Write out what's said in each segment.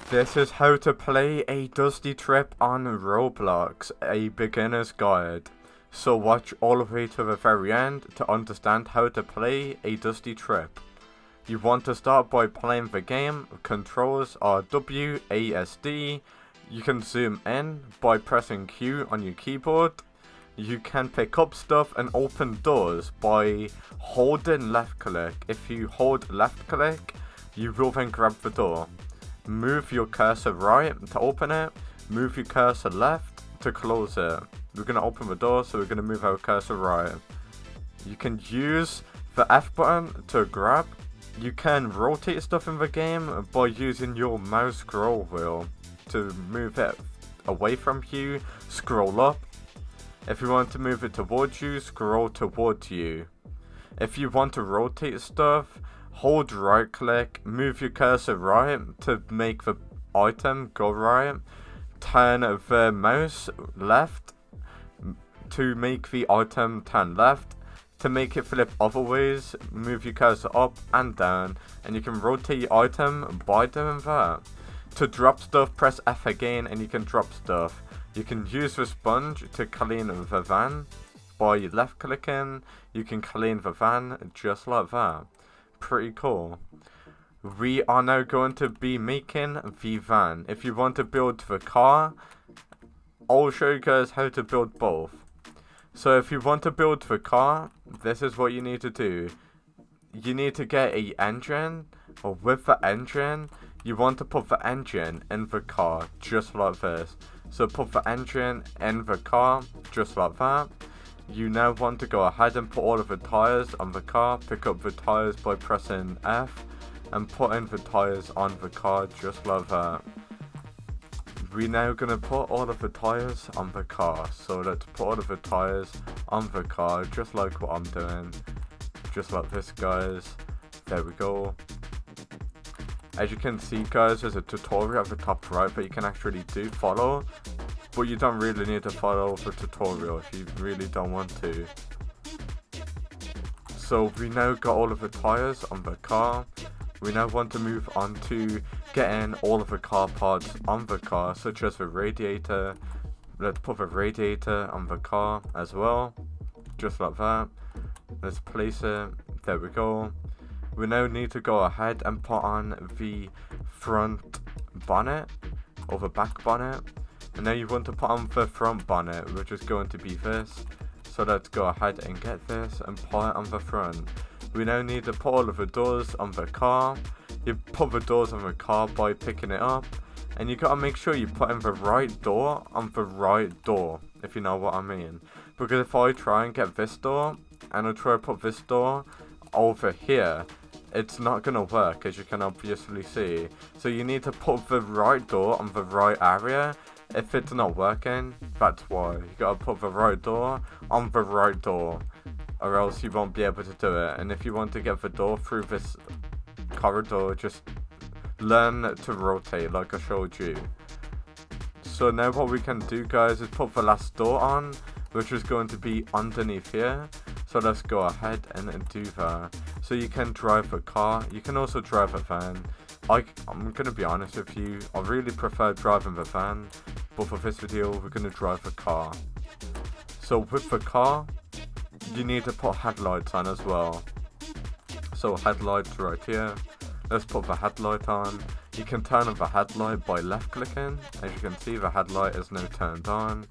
This is how to play a dusty trip on Roblox, a beginner's guide. So watch all the way to the very end to understand how to play a dusty trip. You want to start by playing the game. Controls are WASD. You can zoom in by pressing Q on your keyboard. You can pick up stuff and open doors by holding left click. If you hold left click, you will then grab the door. Move your cursor right to open it. Move your cursor left to close it. We're going to open the door, so we're going to move our cursor right. You can use the F button to grab. You can rotate stuff in the game by using your mouse scroll wheel to move it away from you. Scroll up. If you want to move it towards you, scroll towards you. If you want to rotate stuff, hold right click, move your cursor right to make the item go right. Turn the mouse left to make the item turn left. To make it flip other ways, move your cursor up and down, and you can rotate your item by doing that. To drop stuff, press F again and you can drop stuff. You can use the sponge to clean the van. By left clicking, you can clean the van just like that. Pretty cool. We are now going to be making the van. If you want to build the car, I'll show you guys how to build both. So if you want to build the car, this is what you need to do. You need to get an engine, or with the engine, you want to put the engine in the car, just like this. So put the engine in the car, just like that. You now want to go ahead and put all of the tires on the car. Pick up the tires by pressing F and put in the tires on the car, just like that. We're now going to put all of the tires on the car. So let's put all of the tires on the car, just like what I'm doing. Just like this, guys. There we go. As you can see, guys, there's a tutorial at the top right that you can actually follow. But you don't really need to follow the tutorial if you really don't want to. So we now got all of the tires on the car. We now want to move on to getting all of the car parts on the car, such as the radiator. Let's put the radiator on the car as well, just like that. Let's place it. There we go. We now need to go ahead and put on the front bonnet or the back bonnet. And now you want to put on the front bonnet, which is going to be this. So let's go ahead and get this and put it on the front. We now need to put all of the doors on the car. You put the doors on the car by picking it up. And you gotta make sure you put in the right door on the right door, if you know what I mean. Because if I try and get this door, and I try to put this door over here, it's not gonna work, as you can obviously see. So you need to put the right door on the right area. If it's not working, that's why. You gotta put the right door on the right door, or else you won't be able to do it. And if you want to get the door through this corridor, just learn to rotate like I showed you. So now what we can do, guys, is put the last door on, which is going to be underneath here. So let's go ahead and do that. So you can drive the car, you can also drive a van. I'm going to be honest with you, I really prefer driving the van, but for this video we're going to drive the car. So with the car, you need to put headlights on as well. So headlights right here. Let's put the headlight on. You can turn on the headlight by left clicking. As you can see, the headlight is now turned on.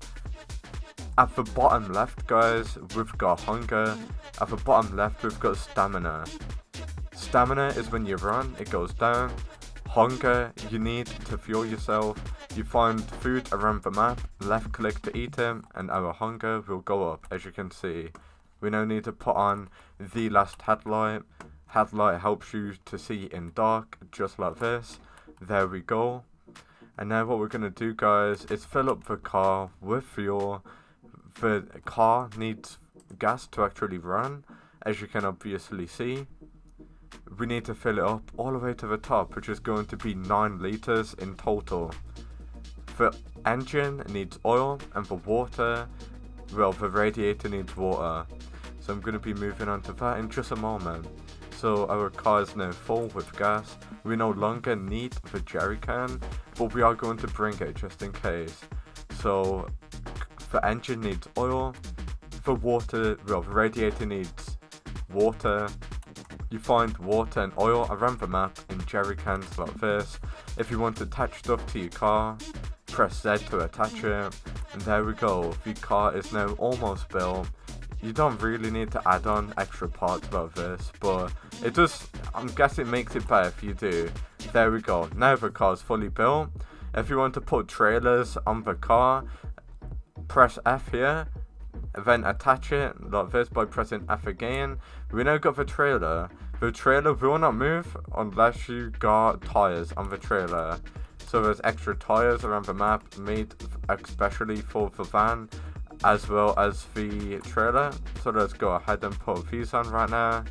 At the bottom left, guys, we've got hunger. At the bottom left, we've got stamina. Stamina is when you run, it goes down. Hunger, you need to fuel yourself. You find food around the map, left click to eat it, and our hunger will go up, as you can see. We now need to put on the last headlight. Headlight helps you to see in dark, just like this. There we go. And now what we're going to do, guys, is fill up the car with fuel. The car needs gas to actually run, as you can obviously see. We need to fill it up all the way to the top, which is going to be 9 liters in total. The engine needs oil, and the water, well, the radiator needs water. So I'm going to be moving on to that in just a moment. So our car is now full with gas. We no longer need the jerry can but we are going to bring it just in case. So the engine needs oil, the radiator needs water. You find water and oil around the map in jerry cans like this. If you want to attach stuff to your car, press Z to attach it, and there we go, the car is now almost built. You don't really need to add on extra parts like this, but it does, I'm guessing it makes it better if you do. There we go, now the car is fully built. If you want to put trailers on the car, press F here, and then attach it like this by pressing F again. We now got the trailer. The trailer will not move unless you got tires on the trailer. So there's extra tires around the map made especially for the van as well as the trailer. So let's go ahead and put these on right now.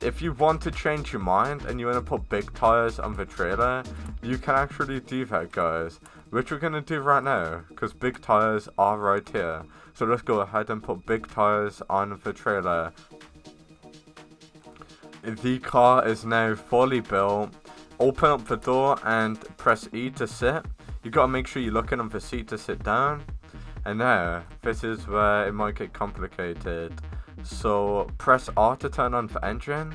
If you want to change your mind and you want to put big tires on the trailer, you can actually do that, guys, which we're going to do right now because big tires are right here. So let's go ahead and put big tires on the trailer. The car is now fully built. Open up the door and press E to sit. You got to make sure you're looking on the seat to sit down. And now, this is where it might get complicated. So press R to turn on the engine.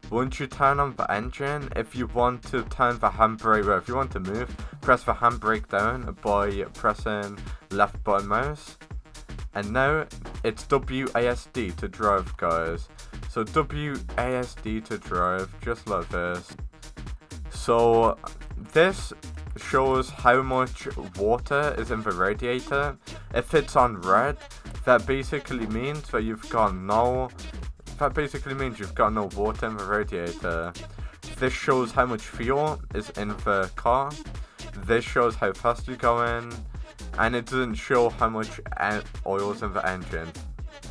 Once you turn on the engine, if you want to turn the handbrake, if you want to move, press the handbrake down by pressing left button mouse. And now it's WASD to drive, guys. So WASD to drive, just like this. So this shows how much water is in the radiator. If it's on red, that basically means that you've got no water in the radiator. This shows how much fuel is in the car. This shows how fast you're going, and it doesn't show how much oil is in the engine.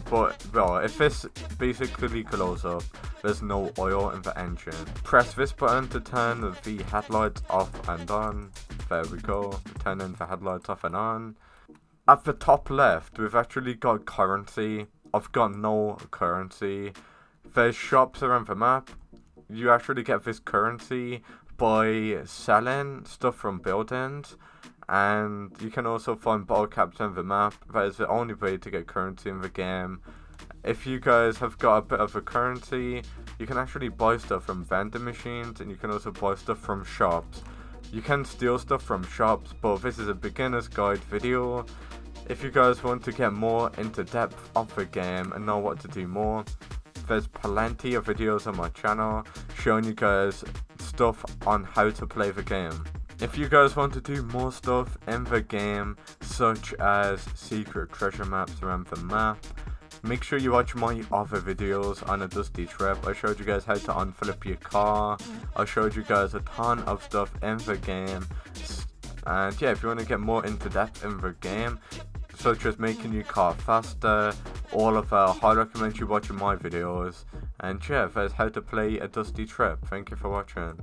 But well, if this basically glows up, there's no oil in the engine. Press this button to turn the headlights off and on. There we go, turning the headlights off and on. At the top left, we've actually got currency. I've got no currency. There's shops around the map. You actually get this currency by selling stuff from buildings. And you can also find bottle caps on the map. That is the only way to get currency in the game. If you guys have got a bit of a currency, you can actually buy stuff from vending machines, and you can also buy stuff from shops. You can steal stuff from shops, but this is a beginner's guide video. If you guys want to get more into depth of the game and know what to do more, there's plenty of videos on my channel showing you guys stuff on how to play the game. If you guys want to do more stuff in the game, such as secret treasure maps around the map, make sure you watch my other videos on a dusty trip. I showed you guys how to unflip your car. I showed you guys a ton of stuff in the game. And yeah, if you want to get more into depth in the game, such as making your car faster, all of that, I highly recommend you watching my videos. And yeah, that's how to play a dusty trip. Thank you for watching.